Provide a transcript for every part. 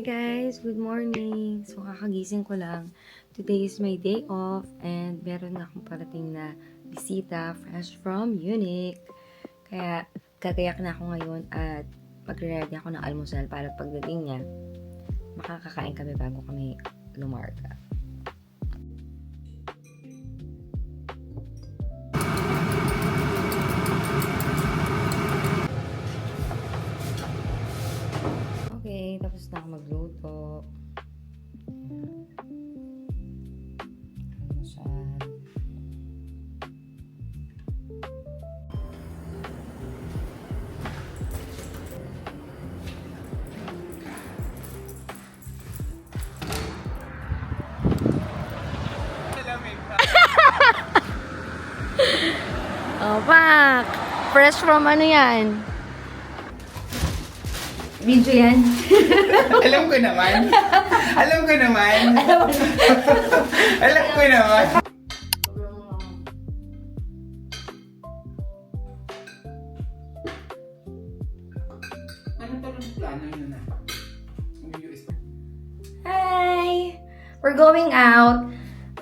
guys! Good morning! So, kakagising ko lang. Today is my day off and meron na akong parating na bisita fresh from Munich. Kaya, gagayak na ako ngayon at magre-ready ako ng almusal para pagdating niya, makakakain kami bago kami lumarga. Okay, tapos na ako magluto. Almusal. Oh, pak! Fresh from ano yan? Video yan. Alam ko naman. Alam ko naman. Alam ko naman. Ano talagang plano yun na? Hi! We're going out.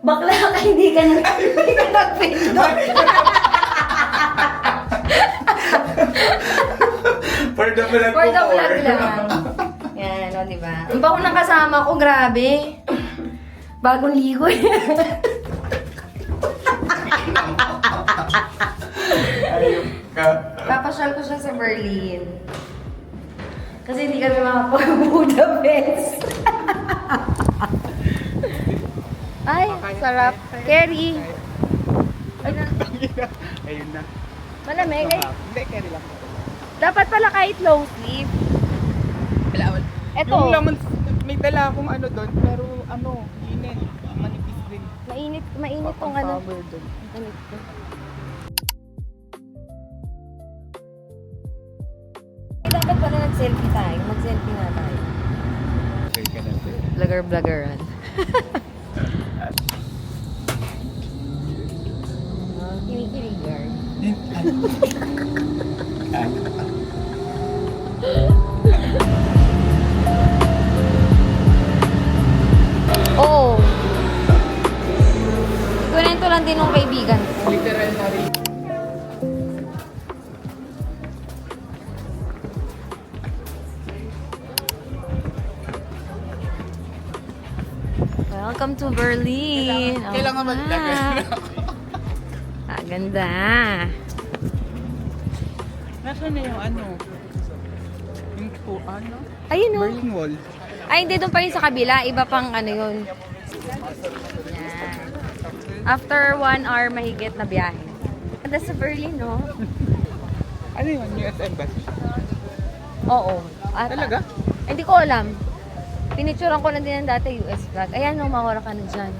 Bakla ka, hindi ka nag-pindot. For the vlog For the ko, vlog lang. Yan, o, diba? Ang bako ng kasama ko, grabe. Bagong ligo eh. Ayun ka. Papasyal ko siya sa Berlin. Kasi hindi kami makapag-Budapest. Ay, sarap. Kerry. Ayun na. Malamig. Ay, Hindi, carry lang. dapat pala kahit long sleeve. Eto. Yung laman, may dala akong ano doon, pero ano, linen. Manipis din. Mainit tong ano. Power doon. Mainit to. Dapat pala nag-selfie tayo. Mag-selfie na tayo. Okay ka na. Vlogger-vloggeran. Kinikilig guard. Oo. Kunento lang din ng kaibigan ko. Literal na rin. Welcome to Berlin. Kailangan Oh, magdagan. Ah, ganda. Nasaan na yung ano? Yung po, ano? Ayun o. Berlin Wall. Ay, hindi doon pa yun sa kabila. Iba pang ano yun. Yan. After 1 hour mahigit na biyahe. Ganda sa Berlin, no? Ano yun? US Embassy? Oo. Ata. Talaga? Ay, hindi ko alam. Pinicturean ko lang din ng dati US flag. Ayan, no, mawara ka na dyan.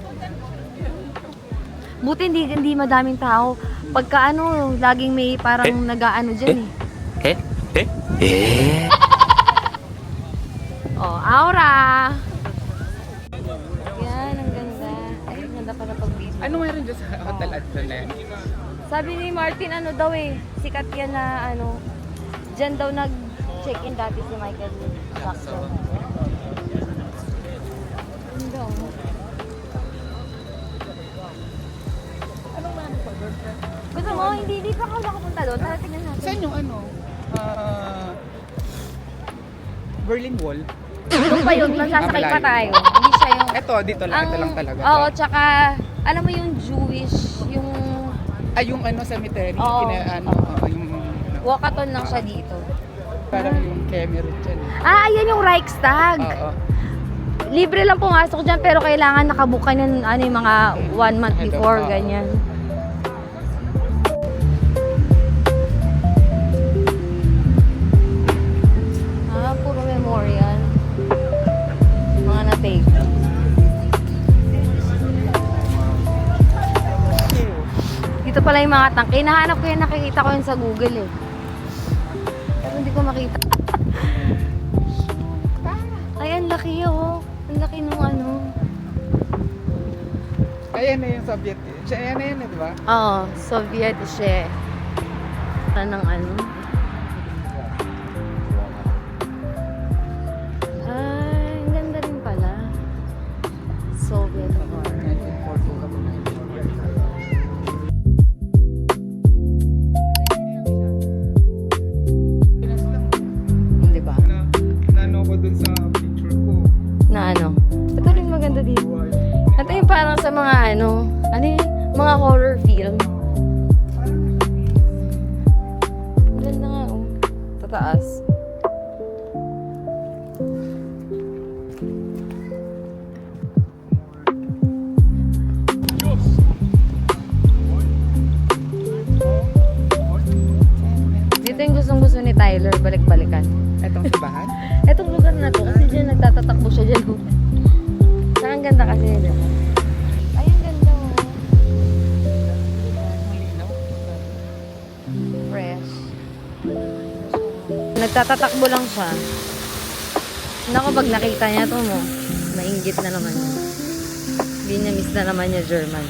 Buti hindi madaming tao. Pagka ano, laging may parang nag-aano dyan eh. Oh, aura! Yan, ang ganda. Ay, ang ganda pala pag-video. Ano meron dyan sa Hotel Adrenaline? Sabi ni Martin, ano daw eh, sikat yan na ano, dyan daw nag-check-in dati si Michael Jackson. Ganda oh. Gusto mo, hindi pa ako nakapunta doon. Tara, tingnan natin. Saan yung ano? Berlin Wall? Doon pa yun, magsasakay pa tayo. Hindi siya yung... Ito, dito lang. Ito lang talaga. Oo, tsaka, alam mo yung Jewish, yung Ay, yung ano, cemetery. Oo. Ano, yung... walkathon lang siya dito. Parang yung Cameron dyan. Ah, ayan yung Reichstag. Oo. Libre lang pumasok dyan, pero kailangan nakabook ka ng ano, yung mga 1 month before, ganyan. Ah, puro memorial. Mga na-take. Dito pala yung mga tangke. Nahanap ko yun, nakikita ko yun sa Google eh. Pero hindi ko makita. Ay, ang laki oh. Ang laki nung ano. Ayan na yung Soviet. Ayan na yun, di ba? Oo, Soviet siya. Ng ano. Ay, ang na ano. Ito rin maganda dito. Ito yung parang sa mga ano yun? Mga horror film. Maganda nga oh. Tataas. Dito yung gustong-gusto ni Tyler, balik-balikan. Etong simbahan? Etong lugar na to, kasi dyan nagtatatakbo siya dyan. Saka ang ganda kasi dyan. Ay, ang ganda oh. Fresh. Nagtatatakbo lang siya. Naku, pag nakita niya to mo, mainggit na naman niya. Hindi niya miss na naman niya German.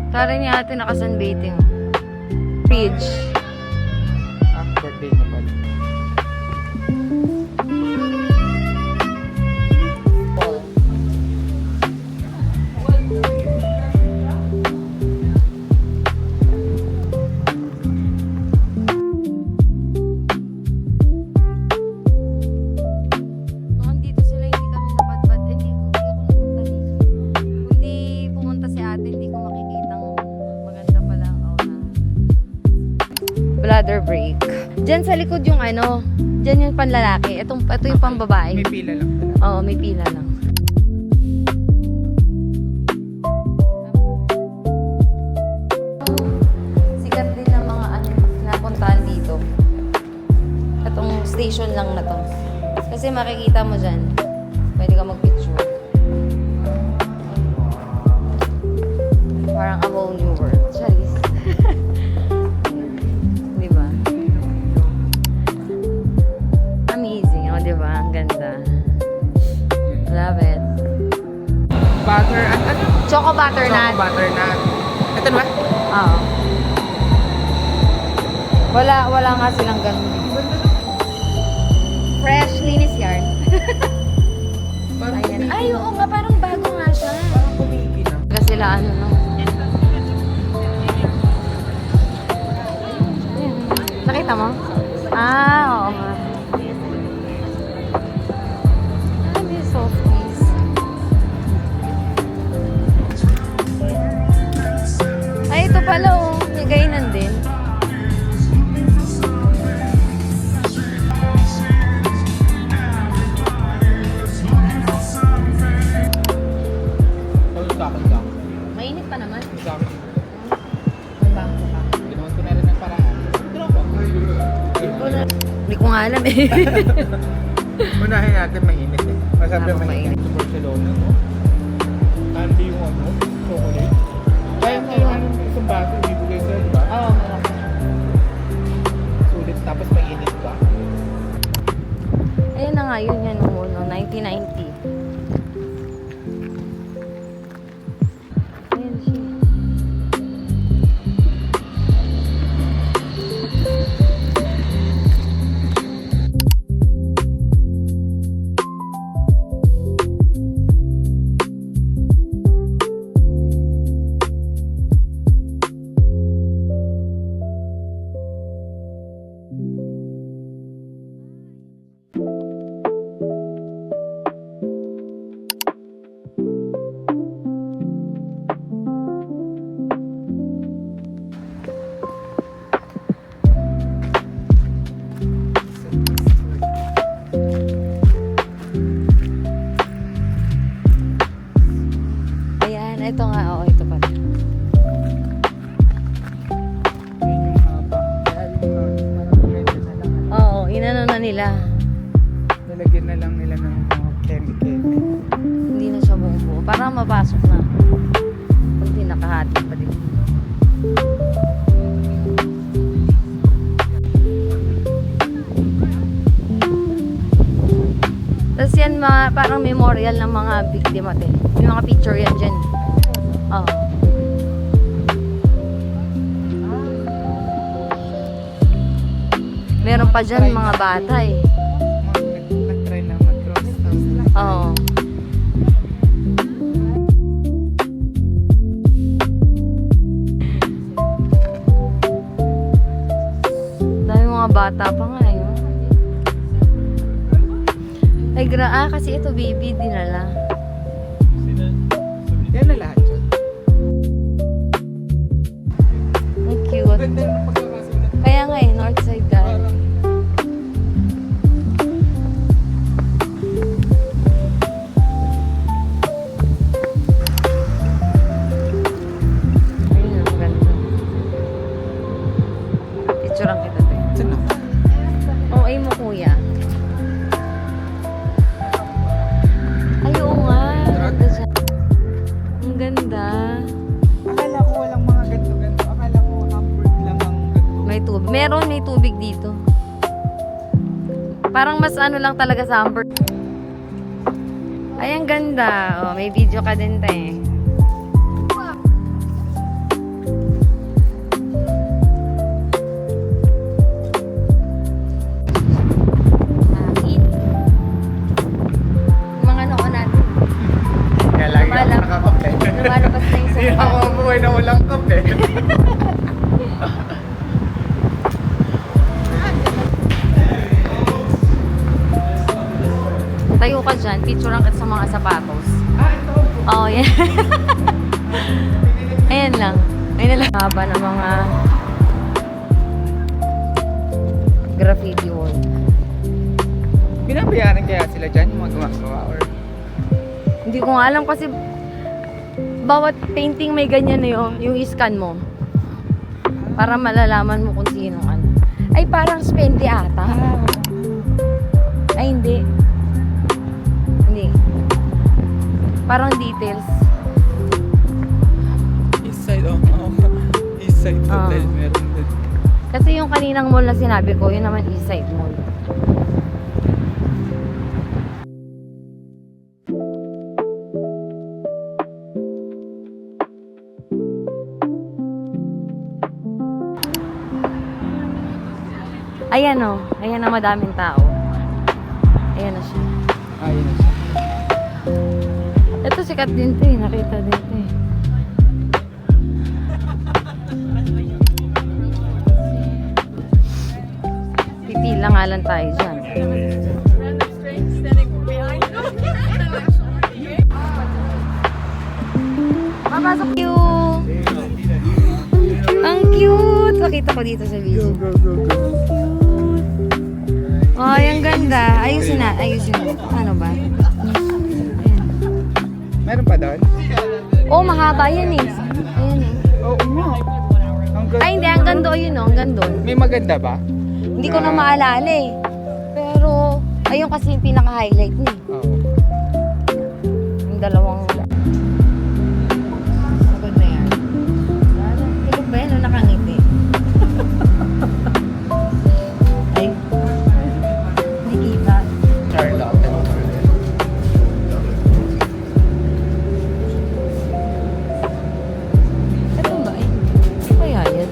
Tara niya ate naka-sunbathing. Bridge. Birthday niya pala. Noon dito sila, hindi kami napadpad. Hindi ako napunta dito. Hindi pumunta si ate, hindi ko makikitang maganda pala ang aura. Bladder break. Diyan sa likod yung ano, diyan yung panlalaki. Ito yung pambabae. May pila lang pala. Oo, may pila lang. Sikat din ng mga ano napuntahan dito. Itong station lang na to. Kasi makikita mo dyan. Pwede ka mag-picture. Parang a whole new world. Charis. Di ba? Amazing. O, di ba? Ang ganda. Love it. Butter at ano? Choco butternut. Choco butternut. Ito ba? Oo. Wala nga silang ganun. Fresh, linis yarn. Parang Ayan. Ay, oo nga, parang bago nga siya. Parang kumiki na. Kasi sila ano, no? Ayan. Nakita mo? Ah, oo nga. Ah, may softies. Ay, ito pala, oh. May gainan din. Ito sa akin lang. Mainit pa naman. Sa akin. Ang bangko ka. Ginawan ko na rin ng paraan. Tropa. Hindi ko nga alam eh. Unahin natin mainit eh. Masabi Ako mainit. mainit. Sa Barcelona, no? Candy yung ano, chocolate. Kaya Ano? yung ano, isang baso, ibibigay sa'yo, di ba? Oo, meron ko. Sulit, tapos mainit pa. Ayun na nga, yun yan mo, no? 1990. Ayun siya. Ayan, ito nga, oo, ito pala. Yun yung haba. Kaya yung parang medyo na lang. Oo, inano na nila. Nalagyan na lang nila ng mga chemical. Hindi na siya buo. Parang mapasok na. Pag pinakahati pa din. Tapos yan parang memorial ng mga biktima din. May mga picture yan dyan. Oo. Meron pa dyan mga bata eh. Nag-try na mag-cross. Oo. bata pa nga yun. Ay, kasi ito baby, dinala. Yan na lahat yun. Ang cute. Ganda ng pagkakasulat. Kaya nga eh, north side guy. Ayun, ang ganda. Picturean kita tayo. Saan ako? Oh, ay mo kuya. Ay, oo nga. Ganda siya. Ang ganda. Akala ko walang mga ganto-ganto. Akala ko Hamburg lang ang ganto. May tubig. Meron, may tubig dito. Parang mas ano lang talaga sa Hamburg. Ay, ang ganda. Oh, may video ka din tayo. Hangin. Mga noo natin. Kaya lagi ako Lumalab- nakakape. Lumalabas na yung Hindi sofa. ako umuwi na walang kape. Tayo ka dyan. Picturean kita sa mga sapatos. Ito. Oo, yan. Ayan lang. Ayan lang. Haba ng mga graffiti wall. Binabayaran kaya sila dyan yung mga gumagawa or Hindi ko nga alam kasi bawat painting may ganyan na yun. Yung scan mo. Para malalaman mo kung sino ano. Ay, parang Spendi ata. Ay, hindi. Hindi. Parang details. East side, oh. East side hotel, meron din. Kasi yung kaninang mall na sinabi ko, yun naman East Side Mall. Ayan o. Ayan na madaming tao. Ayan na siya. Ayun na siya. Ito sikat din to eh. Nakita din to eh. Pipila nga lang tayo dyan. Papasok you! Ang cute! Nakita ko dito sa video. Go, go, go. Oh, ang ganda. Ayusin na. Ayusin na. Ano ba? Ayan. Meron pa doon? Oh, mahaba yan eh. Ayan eh. Oo nga. Ang ganda. Ay, hindi. Hanggang doon yun, oh. Hanggang doon. May maganda ba? Hindi ko na maalala eh. Pero, ayun kasi yung pinaka-highlight niya. Oo. Yung dalawang... Magod na yan. Tulog ba yan? O nakangiti? Ay. Nakikita. Charlotte. Ito ba eh? Ano kaya yan?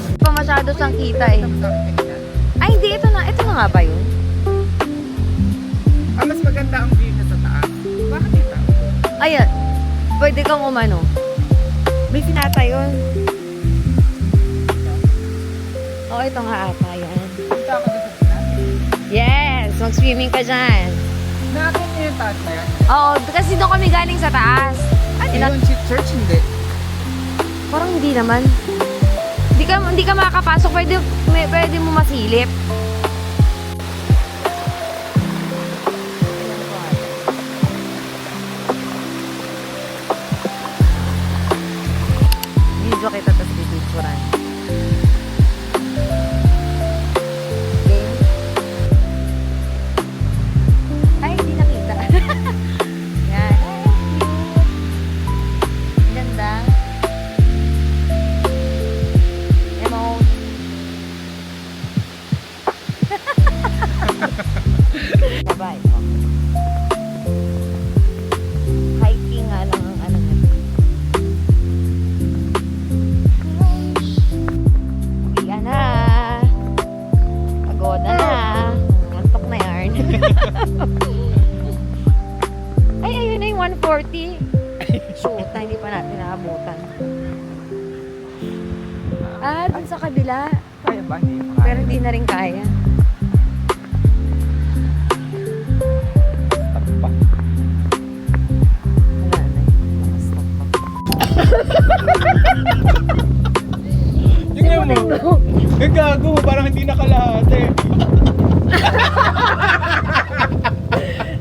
Hindi pa masyado siyang kita eh. Ay, hindi. Ito na. Ito na nga ba yun? Mas maganda ang view niya sa taas. Bakit ito? Ayan. Pwede kang umano. May sinata yun. Oo, ito nga ata. Yan. Punta ako doon sa taas. Yes! Mag-swimming ka dyan. Nakakita niyo yung taas na yan? Oo, kasi doon kami galing sa taas. Ano Ina- yun? Church hindi. Parang hindi naman. Hindi ka makakapasok. Pwede mo masilip. Video kita tapos pipicturan. Okay. Ay, hindi nakita. Yan. Ay, cute. Ganda. Emote. Bye-bye. Hiking nga lang ang ano niya. Uwian na. Pagoda na. Antok na yarn. Ay, ayun na yung 140. Shoot, na hindi pa natin naabutan. Ah, dun sa kabila. Ay, ba? Hindi Pero hindi na rin kaya. pa. Wala na. Stop pa. Tingnan mo. Gago, parang hindi nakalahati.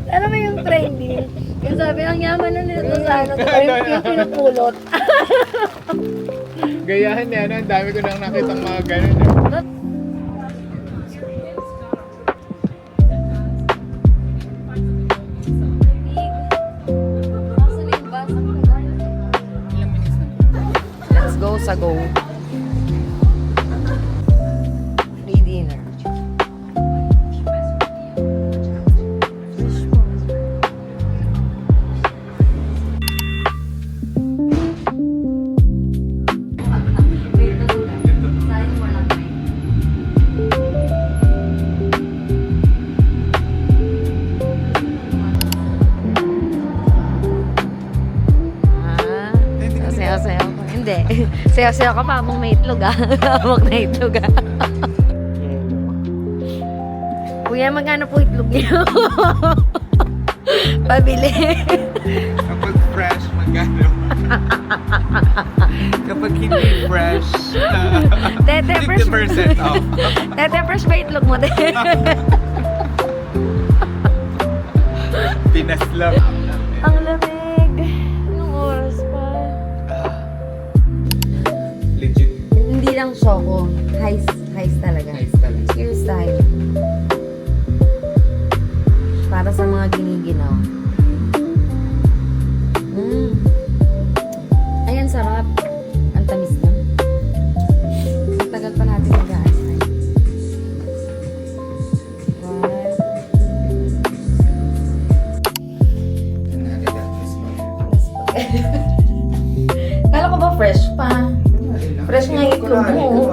Alam mo yung trending? Yung sabi, ang yaman na nito sa ano, yung pinupulot. Gayahan yan, ang dami ko nang nakita mga ganun. Let's go sa go. Free dinner. Sayaw-sayaw ko. Hindi. Sayaw-sayaw ka pa habang may itlog ah. Habang na itlog ah. Kuya, magkano po itlog niyo? Pabili. Kapag fresh, magano. Kapag hindi fresh, Tete, fresh. 50% off. Tete, fresh ba itlog mo? Pinas lang. Ang lamig. Anong oras pa? Legit. Hindi lang choco. Heist talaga. Nice talaga. Cheers tayo. Para sa mga giniginaw. Ayan, sarap. Ang tamis na. Ang tagal pa natin mag-aasay. Kala ko ba fresh pa? Fresh nga itlog mo.